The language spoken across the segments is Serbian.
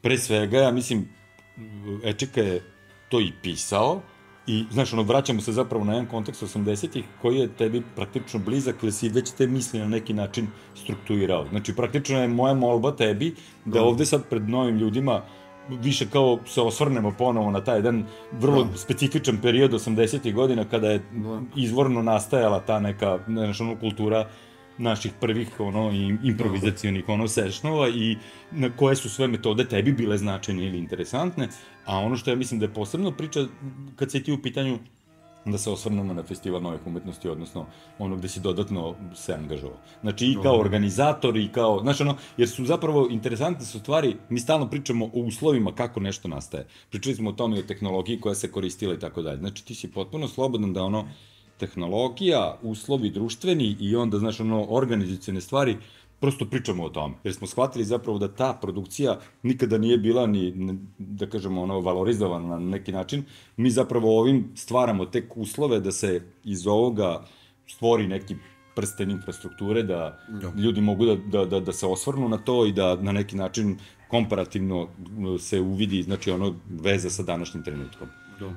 pre svega, ja mislim, Ečeka je to i pisao, i, znaš, vraćamo se zapravo na jedan kontekst 80-ih koji je tebi praktično blizak, jer si već te misli na neki način strukturirao. Znači, praktično je moja molba tebi da ovde sad pred novim ljudima više kao se osvrnemo ponovo na taj jedan vrlo specifičan period 80-ih godina kada je izvorno nastajala ta neka, znaš, kultura naših prvih, improvizacionih, sessionova i na koje su sve metode tebi bile značajne ili interesantne, a ono što ja mislim da je posebno priča, kad si ti u pitanju da se osvrnemo na Festival novih umetnosti, odnosno ono gde si dodatno se angažovao. Znači i kao organizator i kao, znaš jer su zapravo interesantne su stvari, mi stalno pričamo o uslovima kako nešto nastaje. Pričali smo o tome i o tehnologiji koja se koristila i tako dalje. Znači ti si potpuno slobodan da tehnologija, uslovi društveni i onda, znaš, organizacijone stvari, prosto pričamo o tome. Jer smo shvatili zapravo da ta produkcija nikada nije bila ni, da kažemo, valorizovana na neki način. Mi zapravo ovim stvaramo tek uslove da se iz ovoga stvori neki prsten infrastrukture, da ljudi mogu da se osvrnu na to i da na neki način komparativno se uvidi, znači, veza sa današnjim trenutkom.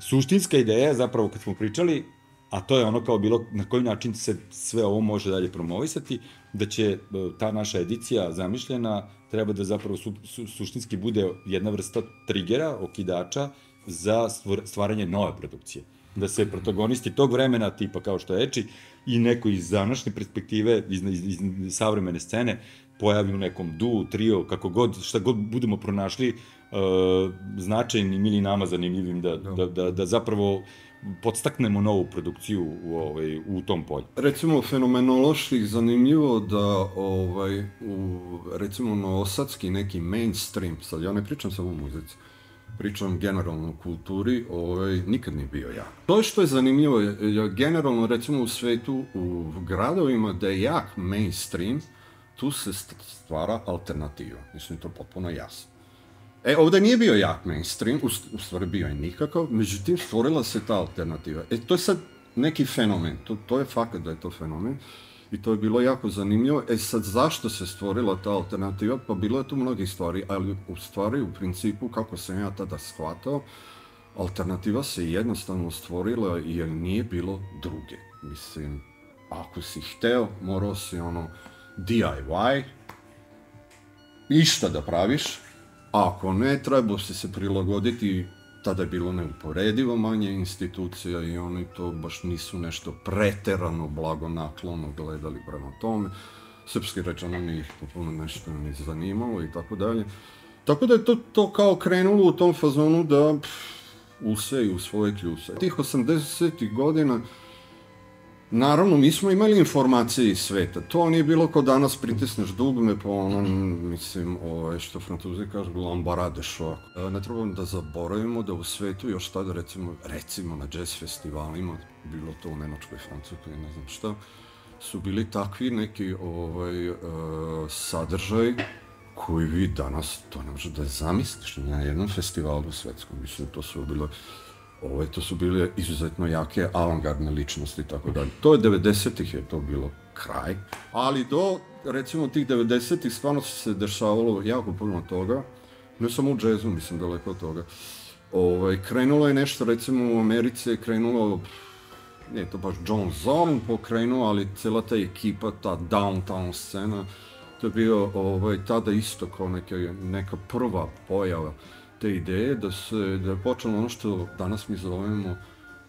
Suštinska ideja je zapravo, kad smo pričali, a to je kao bilo na koji način se sve ovo može dalje promovisati, da će ta naša edicija zamišljena treba da zapravo suštinski bude jedna vrsta trigera, okidača za stvaranje nove produkcije. Da se protagonisti tog vremena, tipa kao što je Eči, i neko iz današnje perspektive, iz savremene scene, pojavi u nekom duo, trio, kako god, šta god budemo pronašli značajnim ili nama zanimljivim, da zapravo podstaknemo novu produkciju u tom polju. Recimo, fenomenološki zanimljivo da recimo novosadski neki mainstream, sad ja ne pričam samo o muzici, pričam generalno o kulturi, nikad nije bio jak. To što je zanimljivo je generalno recimo u svetu, u gradovima da je jak mainstream, tu se stvara alternativa. Mislim, to je potpuno jasno. Ovde nije bio jak mainstream, u stvari bio je nikakav, međutim stvorila se ta alternativa. To je sad neki fenomen, to je fakat da je to fenomen i to je bilo jako zanimljivo. Sad zašto se stvorila ta alternativa? Pa bilo je tu mnogih stvari, ali u stvari, u principu, kako sam ja tada shvatao, alternativa se jednostavno stvorila jer nije bilo druge. Mislim, ako si hteo, morao si DIY, išta da praviš, a ako ne, trebao si se prilagoditi, tada je bilo neuporedivo manje institucija i oni to baš nisu nešto preterano blagonaklono gledali prema tome. Srpski rečeno nije ih popuno nešto ni zanimalo i tako dalje. Tako da je to kao krenulo u tom fazonu da useju svoje kljuse. Tih 80-ih godina, naravno, mi smo imali informacije iz sveta. To nije bilo kao danas pritisneš dugme po onom, mislim, što Francuzi kažu, l'embarras de choix. Ne trebamo da zaboravimo da u svetu još tada, recimo na jazz festivalima, bilo to u Nemačkoj, Francuskoj, ne znam šta, su bili takvi neki sadržaj koji vi danas, to ne možeš da zamisliš na jednom festivalu svetskom. Mislim, to su bile izuzetno jake avangardne ličnosti i tako dalje. To je 90-ih je to bilo kraj, ali do, recimo, tih 90-ih stvarno se dešavalo jako puno toga, ne samo u džezu, mislim, daleko od toga. Krenulo je nešto, recimo, u Americi je krenulo, nije to baš John Zorn pokrenuo, ali cela ta ekipa, ta downtown scena, to je bio tada isto kao neka prva pojava te ideje da je počelo ono što danas mi zovemo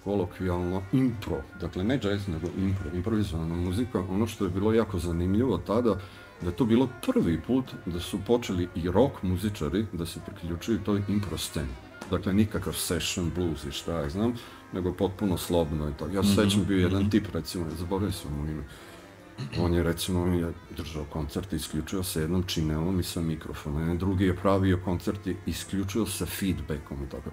kolokvijalno impro, dakle ne jazz nego improvizovana muzika. Ono što je bilo jako zanimljivo tada, da je to bilo prvi put da su počeli i rock muzičari da se priključuju toj impro sceni. Dakle, nikakav session blues i šta ja znam, nego potpuno slobodno i tako. Ja se sećam bio jedan tip, recimo, zaboravio sam mu ime. On je, recimo, držao koncert i isključio sa jednom činelom i sa mikrofonom. Drugi je pravio koncert i isključio sa feedbackom i tako.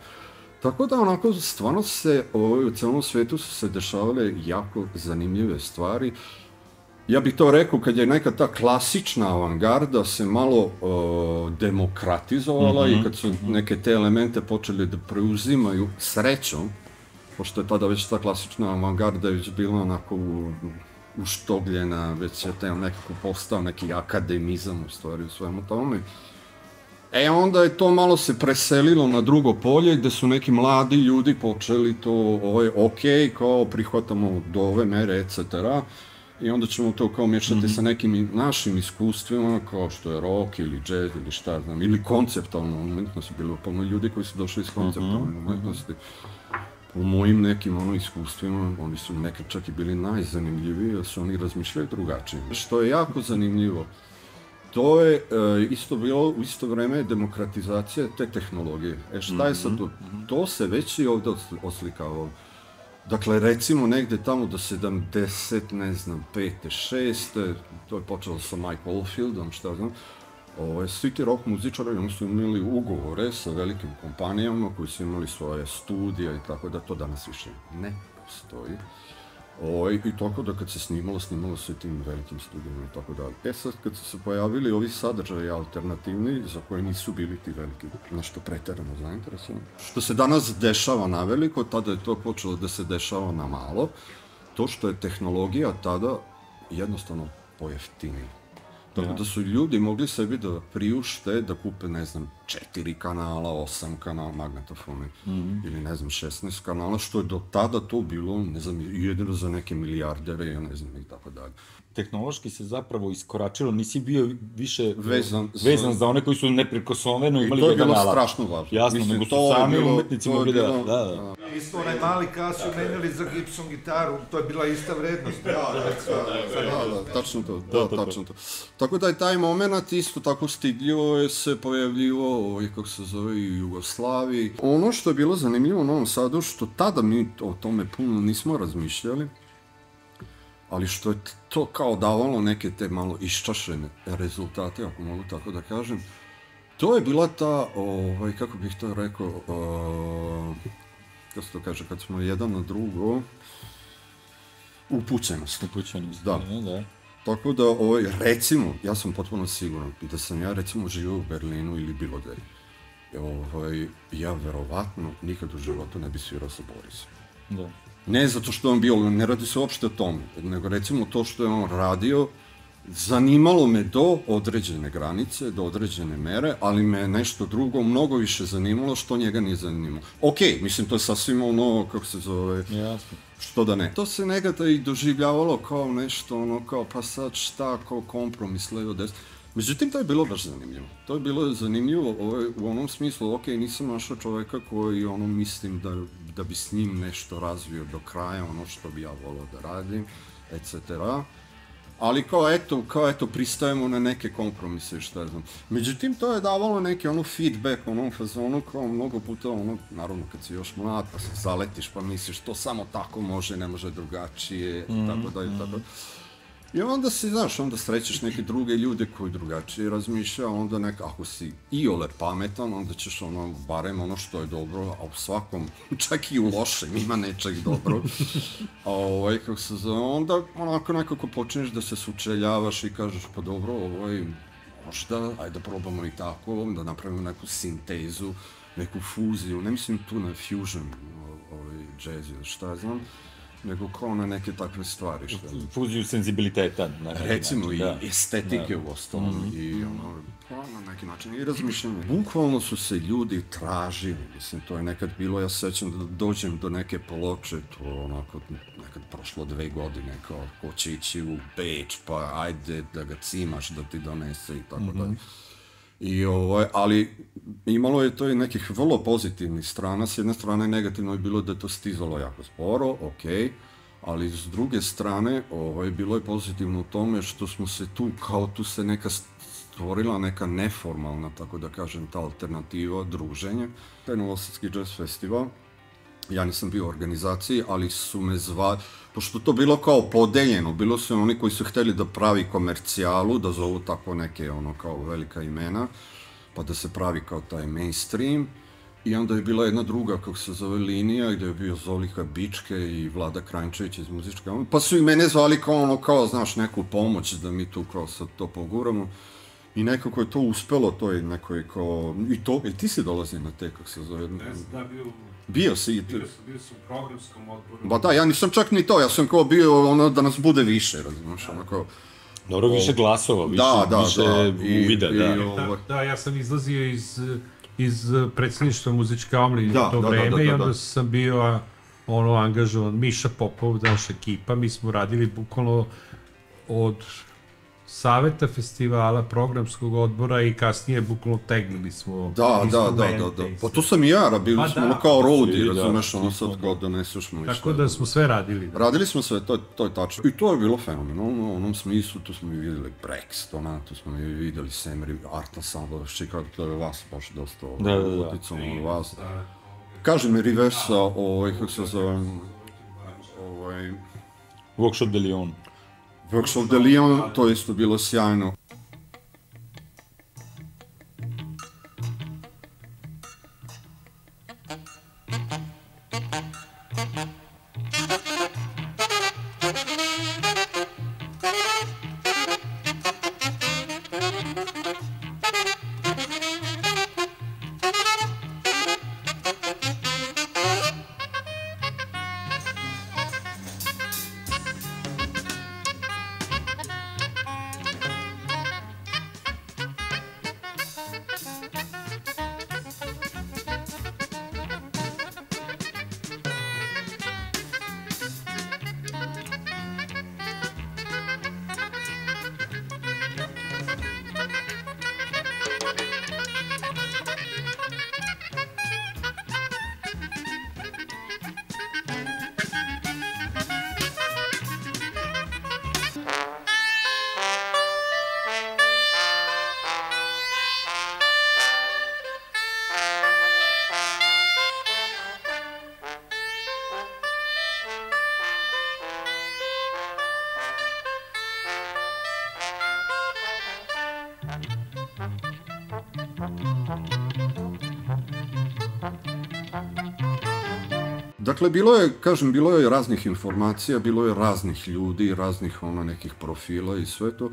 Tako da, onako, stvarno se, u celom svetu su se dešavale jako zanimljive stvari. Ja bih to rekao, kad je neka ta klasična avangarda se malo demokratizovala i kad su neke te elemente počeli da preuzimaju srećom, pošto je tada već ta klasična avangarda već bila onako uštogljena, već je nekako postao neki akademizam u stvari u svemu tome. Onda je to malo se preselilo na drugo polje gde su neki mladi ljudi počeli to, ok, kao prihvatamo do ove mere, etc. I onda ćemo to kao miješati sa nekim našim iskustvima, kao što je rock ili jazz ili šta znam, ili konceptualna umetnost, bilo puno ljudi koji su došli iz konceptualne umetnosti. Po mojim nekim iskustvima, oni su nekad čak i bili najzanimljiviji, jer su oni razmišljali drugačije. Što je jako zanimljivo, to je isto bilo u isto vreme demokratizacija te tehnologije. Šta je sad to? To se već i ovde oslikavalo. Dakle, recimo negde tamo do 70, ne znam, 5. 6. To je počelo sa Mike Oldfieldom, šta znam. Svi ti rock muzičari, oni su imali ugovore sa velikim kompanijama koji su imali svoje studije i tako da to danas više ne postoji. I tako da kad se snimalo se tim velikim studijama i tako dalje. Sad kad su se pojavili ovi sadržaji alternativni, za koje nisu bili ti veliki, nešto preterano zainteresovani. Što se danas dešava na veliko, tada je to počelo da se dešava na malo. To što je tehnologija tada jednostavno pojeftinila. Tako da su ljudi mogli sebi da priušte da kupe, ne znam, 4 kanala, 8 kanala magnetofone ili, ne znam, 16 kanala, što je do tada to bilo, ne znam, jedino za neke milijardere, ja ne znam, i tako dalje. Tehnološki se zapravo iskoračilo, nisi bio više vezan za one koji su neprikosnoveno imali jedan alat. I to je bilo strašno važno. Jasno, nego su sami umetnici mogli da... Isto onaj mali kas su menjali za Gibson gitaru, to je bila ista vrednost. Da, tačno to. Tako da je taj moment isto tako stidljivo se pojavljivo, kako se zove, i u Jugoslaviji. Ono što je bilo zanimljivo u Novom Sadu, što tada mi o tome puno nismo razmišljali, ali što je to kao davalo neke te malo iščašene rezultate, ako mogu tako da kažem, to je bila ta, kako bih to rekao, kako se to kaže, kad smo jedan na drugo, upućenost. Da. Tako da, recimo, ja sam potpuno siguran da sam ja recimo živio u Berlinu ili bilo gde, ja verovatno nikad u životu ne bi svirao sa Borisom. Da. Ne zato što je on bio, ne radi se uopšte o tome, nego recimo to što je on radio, zanimalo me do određene granice, do određene mere, ali me nešto drugo mnogo više zanimalo što njega nije zanimalo. Okej, mislim, to je sasvim ono, kako se zove, što da ne. To se nekada i doživljavalo kao nešto, kao pa sad šta, kao kompromis, levo, desno. Međutim, to je bilo baš zanimljivo. To je bilo zanimljivo u onom smislu, nisam našao čoveka koji mislim da bi s njim nešto razvio do kraja, ono što bi ja volao da radim, etc. Ali kao eto, pristajemo na neke kompromise i šta znam. Međutim, to je davalo neki feedback, fazonu, kao mnogo puta, naravno kad si još mlad, pa se zaletiš, pa misliš to samo tako može, ne može drugačije, tako da i tako. I onda si, znaš, onda srećeš neke druge ljude koji drugačije razmišljaju, onda ako si iole pametan, onda ćeš barem ono što je dobro, a u svakom, čak i u lošem, ima nečeg dobro. Kako se zove, onda onako nekako počneš da se sučeljavaš i kažeš, pa dobro, možda, ajde da probamo i tako, da napravimo neku sintezu, neku fuziju, ne mislim tu na fusion, jazz ili šta znam, nego kao na neke takve stvari. Fuziju senzibiliteta. Recimo i estetike u ostalom i na neki način i razmišljanje. Bukvalno su se ljudi tražili, mislim, to je nekad bilo, ja se sećam da dođem do neke ploče, to onako nekad prošlo 2 godine, kao ko će ići u Beč, pa ajde da ga cimaš, da ti donese i tako dalje. Ali imalo je to i nekih vrlo pozitivnih strana. S jedne strane negativno je bilo da je to stizalo jako sporo, ali s druge strane bilo je pozitivno u tome što smo se tu se neka stvorila neka neformalna, tako da kažem, ta alternativa, druženje. To je Novosadski jazz festival. Ja nisam bio u organizaciji, ali su me zvali, pošto to bilo kao podeljeno, bilo su oni koji su hteli da pravi komercijalu, da zovu tako neke kao velika imena, pa da se pravi kao taj mainstream. I onda je bila jedna druga, kako se zove, linija, gde je bio Zolika Bičke i Vlada Kranjčević iz muzičke, pa su i mene zvali kao, znaš, neku pomoć da mi tu kao sad to poguramo. I nekako je to uspelo, to je neko je kao, i ti si dolazi na te, kako se zove. Da, bio si u programskom odboru. Ba da, ja nisam čak ni to, ja sam kao bio da nas bude više, razumiješ, kao. Dobro, više glasova, više uvida, Da, ja sam izlazio iz predsjedništva Muzečke omladine u to vreme i onda sam bio angažovan Miša Popov, naša ekipa, mi smo radili bukvalno od saveta festivala, programskog odbora i kasnije bukvalno teglili smo instrumente. Pa to sam i ja, bili smo kao roadie, razumeš, ono sad kao doneseš mu. Tako da smo sve radili. Radili smo sve, to je tačno. I to je bilo fenomenalno, u onom smislu, tu smo i vidjeli Brextona, tu smo i vidjeli Semery, Art Ensemble, Chicago, to je vas baš dosta uticalo vas. Kaži mi Rivesa, kako se zove, Workshop de Lyon. Workshop de Lyon, to je isto bilo sjajno. Dakle, bilo je raznih informacija, bilo je raznih ljudi, raznih nekih profila i sve to.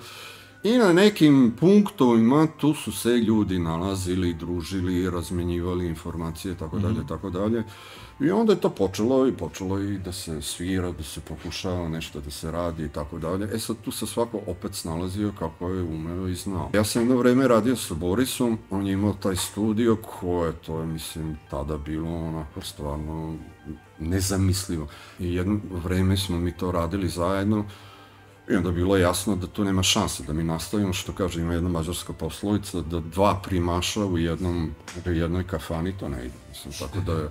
I na nekim punktovima tu su se ljudi nalazili, družili, razmjenjivali informacije, tako dalje. I onda je to počelo i da se svira, da se pokušava nešto da se radi i tako dalje. E sad tu se svako opet snalazio kako je umeo i znao. Ja sam jedno vreme radio sa Borisom, on je imao taj studio koje to je, mislim, tada bilo onako stvarno nezamislivo. I jedno vreme smo mi to radili zajedno i onda bilo jasno da tu nema šanse da mi nastavimo, što kaže, ima jedna mađarska poslovica, da dva primaša u jednoj kafani, to ne ide, mislim, tako da je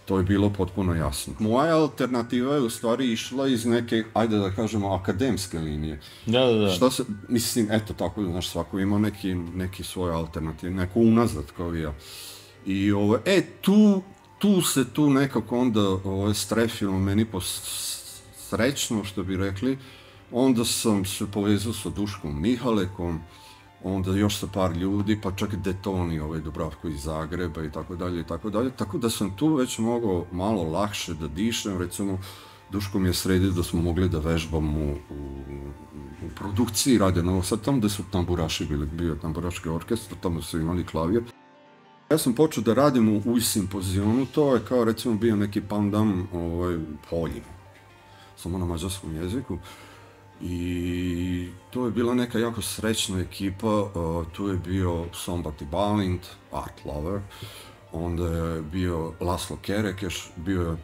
to je bilo potpuno jasno. Moja alternativa je u stvari išla iz neke, ajde da kažemo, akademske linije. Da. Šta se, mislim, eto tako, znaš, svako ima neki svoj alternativ, neko unazad kao i ja. I tu nekako onda strefilo meni po srećno, što bi rekli, onda sam se povezao sa Duškom Mihalekom, onda još sa par ljudi, pa čak Detoni, Dubravko iz Zagreba i tako dalje, tako da sam tu već mogao malo lakše da dišem, recimo Duško mi je sredio da smo mogli da vežbamo u produkciji Radio Novog Sada, tamo gde su tamburaši bili, bio je tamburaški orkestar, tamo su imali klavir. Ja sam počeo da radim u Simpozionu, to je kao recimo bio neki pandam Polji, samo na mađarskom jeziku. I to je bila neka jako srećna ekipa, tu je bio Sombathy Balint, Art Lover, onda je bio Laslo Kerekeš, bio je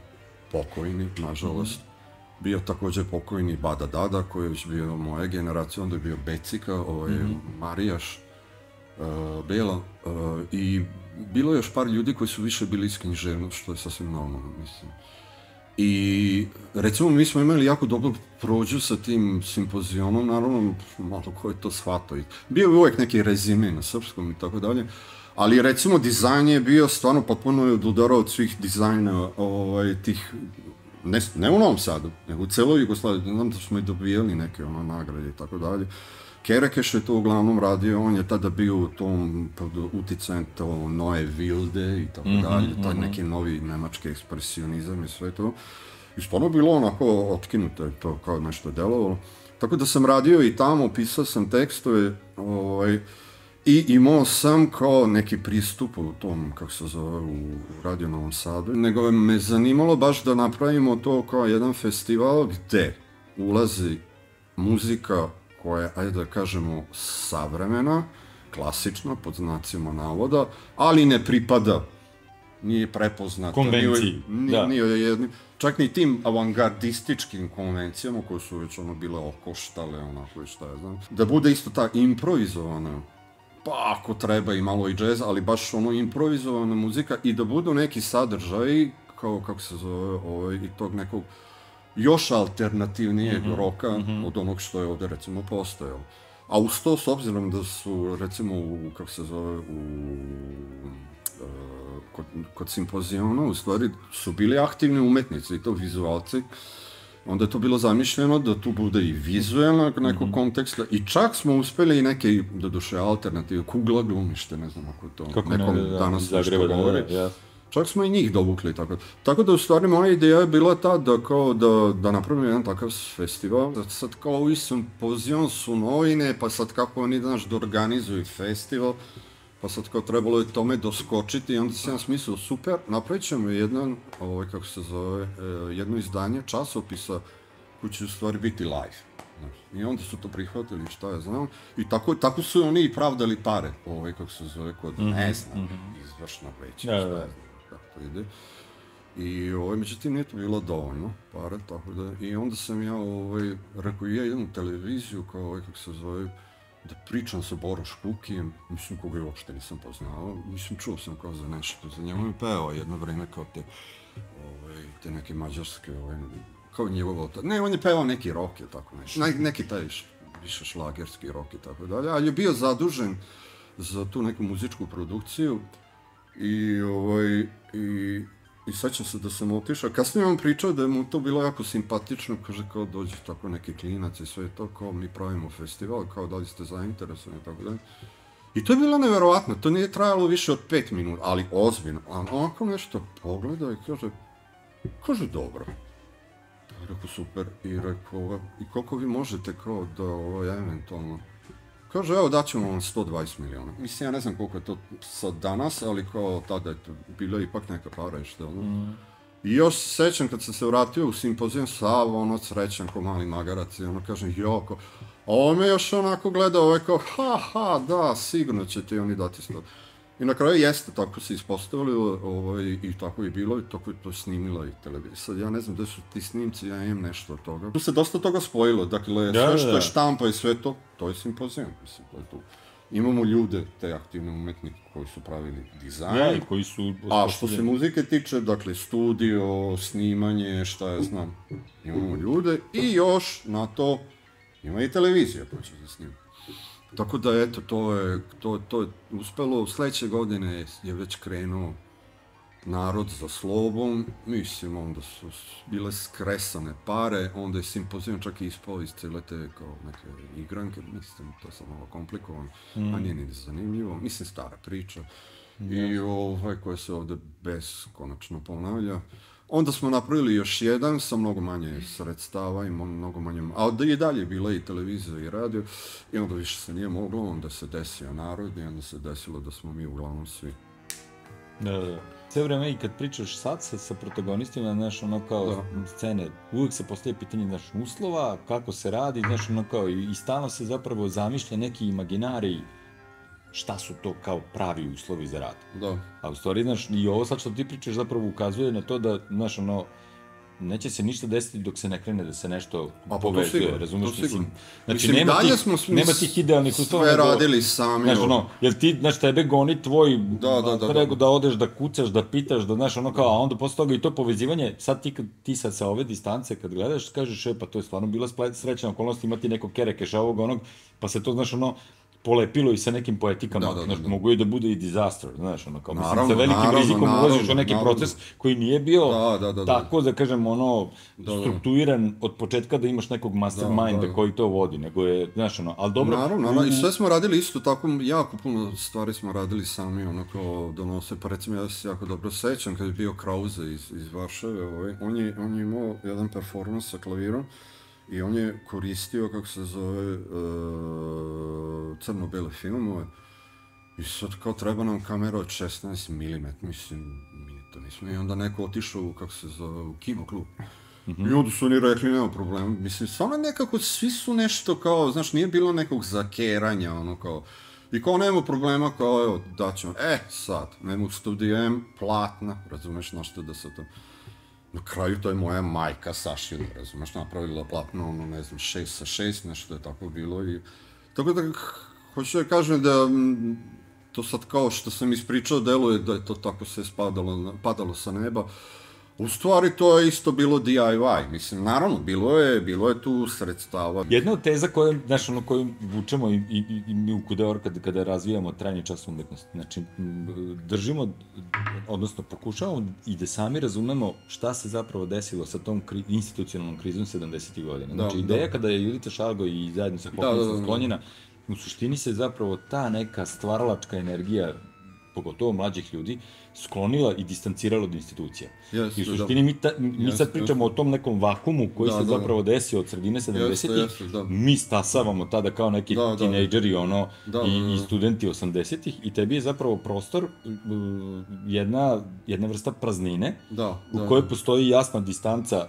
pokojni, nažalost, bio također pokojni Bada Dada, koji je već bio moje generacije, onda je bio Becika, Marijaš, Bela, i bilo je još par ljudi koji su više bili iz književnosti, što je sasvim normalno, mislim. I recimo mi smo imali jako dobro prođu sa tim Simpozionom, naravno malo ko je to shvatao. Bio je uvijek neki rezime na srpskom i tako dalje, ali recimo dizajn je bio stvarno potpuno je odudarao od svih dizajna tih, ne u Novom Sadu, nego u celoj Jugoslaviji, znam da smo i dobijali neke nagrade i tako dalje. Kerekeš je to uglavnom radio, on je tada bio u tom uticajem to Noe Wilde i tako dalje, taj neki novi nemački ekspresionizam i sve to. I stvarno bilo onako otkinuto je to, kao nešto je delovalo. Tako da sam radio i tamo, pisao sam tekstove i imao sam kao neki pristup u tom, kako se zove, u Radio Novom Sadu. Nego me zanimalo baš da napravimo to kao jedan festival gde ulazi muzika koja je, ajde da kažemo, savremena, klasična, pod znacima navoda, ali ne pripada, nije prepoznata. Konvenciji, da. Nije jedni, čak ni tim avangardističkim konvencijama koje su već bile okoštale, onako i šta ja znam. Da bude isto ta improvizovana, pa ako treba i malo i džez, ali baš improvizovana muzika i da budu neki sadržaji, kao kako se zove, i tog nekog još alternativnijeg roka od onog što je ovde recimo postojalo. A uz to, s obzirom da su recimo kod Simpozijona, u stvari su bili aktivni umetnici i to vizualci, onda je to bilo zamišljeno da tu bude i vizualnog nekog konteksta i čak smo uspeli i neke, doduše, alternative, Kugla glumište, ne znam ako to nekom danas nešto govori. Čak smo i njih dovukli, tako da u stvari moja ideja je bila ta da napravimo jedan takav festival. Sad kao ovi Simpozion su novine, pa sad kako oni, znaš, da organizuju festival, pa sad kao trebalo je tome doskočiti i onda sam smislio, super, napravit ćemo jedno izdanje časopisa koji će u stvari biti live. I onda su to prihvatili, šta ja znam, i tako su oni i pravdali pare, kod, ne znam, izvršna veća, šta ja znam, kako to ide. I međutim nije to bilo dovoljno para, tako da, i onda sam ja rekao, ja idem u televiziju kao da pričam sa Boroš Kukijem, mislim koga je uopšte nisam poznao, mislim čuo sam kao za nešto, za njemu je pevao jedno vreme kao te neke mađarske, kao njegovo, ne, on je pevao neki rock ili tako nešto, neki taj više šlagerski rock i tako dalje, ali je bio zadužen za tu neku muzičku produkciju i sećam se da sam otišao, kasnije on pričao da je mu to bilo jako simpatično, kaže kao dođe tako neki klinac i sve to, kao mi pravimo festival, kao da li ste zainteresovani i tako dalje. I to je bilo neverovatno, to nije trajalo više od 5 minuta, ali ozbiljno, a onako nešto pogleda i kaže dobro. Rekao super i rekao, i koliko vi možete kao da eventualno, kaže evo daćemo vam 120 miliona. Mislim, ja ne znam koliko je to sad danas, ali kao tada je to bilo ipak neka para i što I još se sećam kad sam se vratio u Simpozijon, sav srećan ko mali magarac i kažem joko. A on me još onako gledao kao da, sigurno će ti oni dati 100. I na kraju jeste, tako se ispostavili i tako je bilo i tako je to snimila i televizija. Sad ja ne znam gde su ti snimci, ja imam nešto od toga. Tu se dosta toga spojilo, dakle sve što je štampa i sve to, to je Simpozijon, mislim, to je tu. Imamo ljude, te aktivne umetnike koji su pravili dizajn, a što se muzike tiče, dakle studio, snimanje, šta ja znam, imamo ljude i još na to ima i televizija koja će da snima. Tako da, eto, to je uspelo. Sledeće godine je već krenuo Narod za slobom, mislim, onda su bile skresane pare, onda je Simpozijon čak i ispao iz cele te kao neke igranke, mislim, to je sad malo komplikovano, a nije ni zanimljivo, mislim, stara priča, i koja se ovde beskonačno ponavlja. Onda smo napravili još jedan sa mnogo manje sredstava i mnogo manje, ali i dalje je bila i televizija i radio i onda više se nije moglo, onda se desio Narod i onda se desilo da smo mi uglavnom svi. Da. Sve vreme i kad pričaš sad sa protagonistima, znaš, ono kao scene, uvijek se postaje pitanje, znaš, uslova, kako se radi, znaš, ono kao i stalno se zapravo zamišlja neki imaginarij šta su to kao pravi uslovi za rad. Da. A u stvari, znaš, i ovo sad što ti pričaš zapravo ukazuje na to da, znaš, ono, neće se ništa desiti dok se ne krene da se nešto povezuje, razumiješ? Znači, nema tih idealnih uslova. Sve radili sami. Znaš, ono, jer ti, znaš, tebe goni tvoj, da odeš, da kucaš, da pitaš, da, znaš, ono kao, a onda posle toga i to povezivanje, sad ti sad sa ove distance, kad gledaš, kažeš, pa to je stvarno bila srećna okolnost, imati nekog kerekeša ovog, onog, pa se to, znaš, ono, polepilo i sa nekim poetikama, znaš, mogu i da bude i disaster, znaš, ono, kao, mislim, sa velikim rizikom ulaziš u neki proces koji nije bio tako, da kažem, ono, strukturiran od početka da imaš nekog masterminda koji to vodi, nego je, znaš, ono, ali dobro... Naravno, i sve smo radili isto tako, jako puno stvari smo radili sami, ono, kao donose, pa recimo, ja se jako dobro sećam, kad je bio Krause iz Varšave, on je imao jedan performans sa klavirom, i on je koristio, kako se zove, crno-bele filmove. I sad kao treba nam kamera od 16 mm, mislim, mi to nismo. I onda neko otišao u, kako se zove, u kinoklub. I onda su oni rekli, nema problema. Mislim, stvarno nekako svi su nešto kao, znaš, nije bilo nekog zakeranja, ono kao, i kao nema problema, kao, evo, daćemo, sad, nema studijem, platna, razumeš, nešto da se to... Na kraju to je moja majka sašila, razumeš, napravila platno, ono, ne znam, 6 sa 6, nešto je tako bilo i... Tako da, hoću da kažem da, to sad kao što sam ispričao, deluje da je to tako sve padalo sa neba. U stvari to je isto bilo DIY, mislim, naravno, bilo je tu sredstava. Jedna od teza koju vučemo i mi u Kudeor kada razvijamo trajni čas umetnosti, znači, držimo, odnosno pokušavamo i da sami razumemo šta se zapravo desilo sa tom institucionalnom krizom 70. godina. Znači, ideja kada je Judita Šargo i zajedno sa Pokojnicom sklonjena, u suštini se zapravo ta neka stvaralačka energija, pogotovo mlađih ljudi, sklonila i distancirala od institucija. I u suštini mi sad pričamo o tom nekom vakumu koji se zapravo desio od sredine 70-ih, mi stasavamo tada kao neki tinejdžeri i studenti 80-ih i tebi je zapravo prostor jedna vrsta praznine u kojoj postoji jasna distanca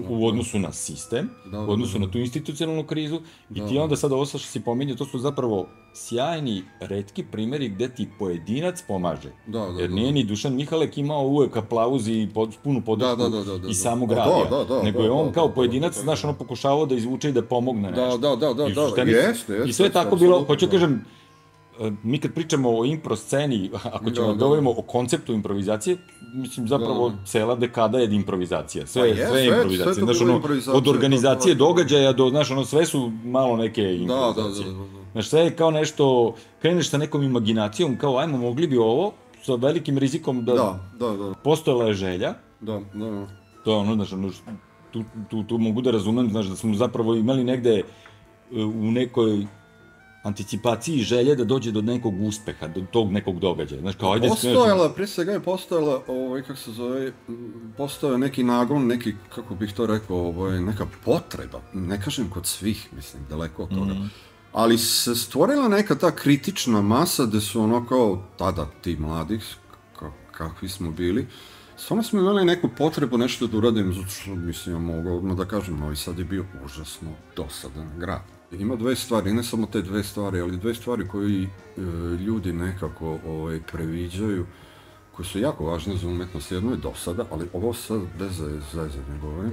u odnosu na sistem, u odnosu na tu institucionalnu krizu i ti onda sad ovo što si pominjao, to su zapravo sjajni, retki primjeri gde ti pojedinac pomaže. Jer nije ni Dušan Mihalek imao uvek aplauz i punu podršku i samog radija, nego je on kao pojedinac, znaš, ono pokušavao da izvuče i da pomogne nešto. I sve je tako bilo, hoću kažem, mi kad pričamo o impro sceni, ako ćemo da govorimo o konceptu improvizacije, mislim, zapravo cela dekada je improvizacija, sve je improvizacija, znaš, ono, od organizacije događaja do, znaš, ono, sve su malo neke improvizacije. Znaš, sve je kao nešto, kreneš sa nekom imaginacijom, kao, ajmo, mogli bi ovo, sa velikim rizikom da postojala je želja. To je ono, znaš, tu mogu da razumem, znaš, da smo zapravo imali negde u nekoj anticipaciji želje da dođe do nekog uspeha, do tog nekog događaja. Znaš, kao, ajde... Prije svega je postojala, kako se zove, postojao neki nagon, neki, kako bih to rekao, neka potreba, ne kažem kod svih, mislim, daleko od toga. Ali se stvorila neka ta kritična masa gde su ono kao tada ti mladih, kakvi smo bili, stvarno smo imali neku potrebu nešto da uradim, zato što mislim, mogu da kažem, Novi Sad je bio užasno dosadan grad. Ima dve stvari, ne samo te dve stvari, ali dve stvari koje ljudi nekako previđaju, koje su jako važne za umetnost. Jedno je dosada, ali ovo sad bez zezanja govorim.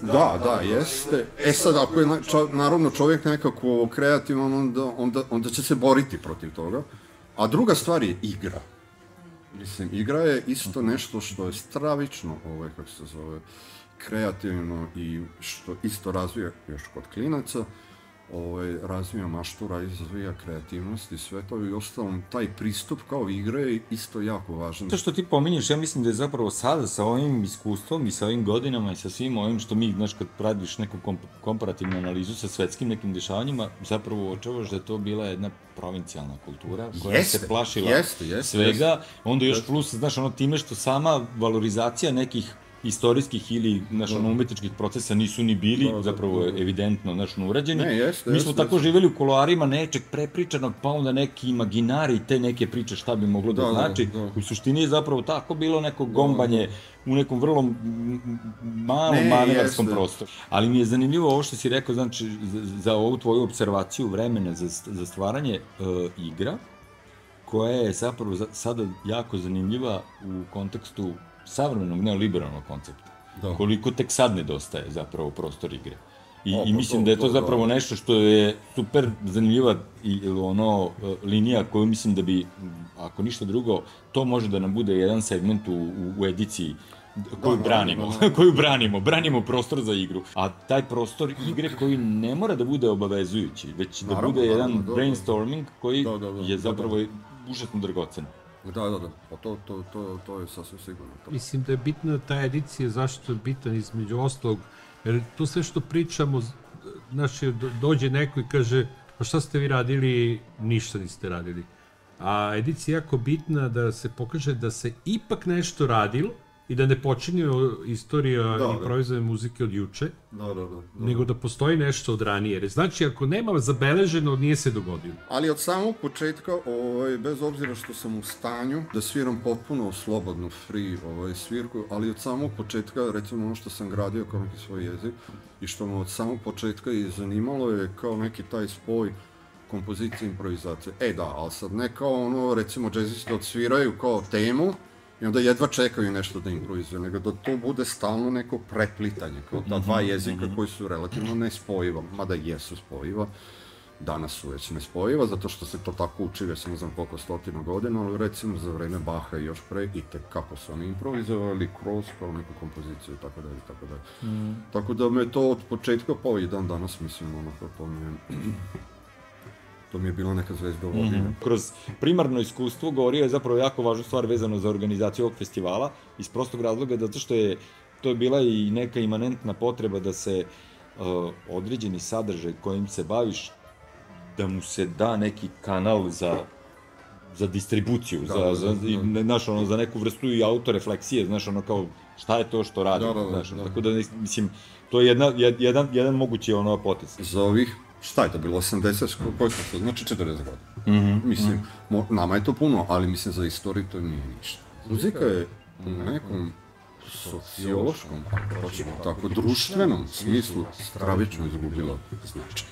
Da, jeste. Sad, ako je naravno čovjek nekako kreativan, onda će se boriti protiv toga. A druga stvar je igra. Mislim, igra je isto nešto što je stravično, kako se zove, kreativno i što isto razvija još kod klinaca. Razvija maštu, razvija kreativnost i sve to i ostalom, taj pristup kao igre je isto jako važan. To što ti pominješ, ja mislim da je zapravo sada sa ovim iskustvom i sa ovim godinama i sa svim ovim što mi, znaš, kad radiš neku komparativnu analizu sa svetskim nekim dešavanjima, zapravo uočavaš da je to bila jedna provincijalna kultura koja se plašila svega, onda još plus, znaš, ono time što sama valorizacija nekih istorijskih ili, znaš, umetničkih procesa nisu ni bili, zapravo evidentno, znaš, urađeni. Mi smo tako živjeli u kuloarima nečeg prepričanog, pa onda neki imaginari te neke priče šta bi moglo da znači. U suštini je zapravo tako bilo neko gombanje u nekom vrlo malom manevarskom prostoru. Ali mi je zanimljivo ovo što si rekao, znači, za ovu tvoju observaciju vremena za stvaranje igra, koja je zapravo sada jako zanimljiva u kontekstu savremenog neoliberalnog koncepta. Koliko tek sad nedostaje zapravo prostor igre. I mislim da je to zapravo nešto što je super zanimljiva linija koju mislim da bi, ako ništa drugo, to može da nam bude jedan segment u ediciji koju branimo prostor za igru. A taj prostor igre koji ne mora da bude obavezujući, već da bude jedan brainstorming koji je zapravo užasno dragocen. Da, to je sasvim sigurno. Mislim da je bitna ta edicija, zašto je bitan između ostalog, jer to sve što pričamo, znači dođe neko i kaže, pa šta ste vi radili, ništa niste radili. A edicija je jako bitna da se pokaže da se ipak nešto radilo, i da ne počinje istorija improvizovane muzike od juče, nego da postoji nešto od ranije. Jer znači, ako nema zabeleženo, nije se dogodilo. Ali od samog početka, bez obzira što sam u stanju da sviram potpuno slobodno, free svirku, ali od samog početka, recimo ono što sam gradio kao neki svoj jezik i što me od samog početka i zanimalo je kao neki taj spoj kompozicije i improvizacije. Ali sad ne kao recimo džezisti odsviraju kao temu i onda jedva čekaju nešto da improvizuju, nego da to bude stalno neko preplitanje, kao ta dva jezika koji su relativno nespojiva, mada jesu spojiva, danas su već nespojiva, zato što se to tako uči već ne znam koliko stotina godina, ali recimo za vreme Baha i još pre, i kako su oni improvizovali kroz kao neku kompoziciju i tako dalje, tako dalje. Tako da me to od početka pa i dan danas mislim, to mi je bila neka zvezda vodilja. Kroz primarno iskustvo govorio je zapravo jako važnu stvar vezano za organizaciju ovog festivala, iz prostog razloga zato što je to je bila i neka imanentna potreba da se određeni sadržaj kojim se baviš, da mu se da neki kanal za distribuciju, za neku vrstu i autorefleksije, znaš, ono kao šta je to što radi, znaš, tako da, mislim, to je jedan mogući potez. Za ovih, šta je to bilo, 80, koji smo to, znači 40 godina. Mislim, nama je to puno, ali mislim za istoriju to nije ništa. Muzika je u nekom sociološkom, tako društvenom smislu stravično izgubila značaj.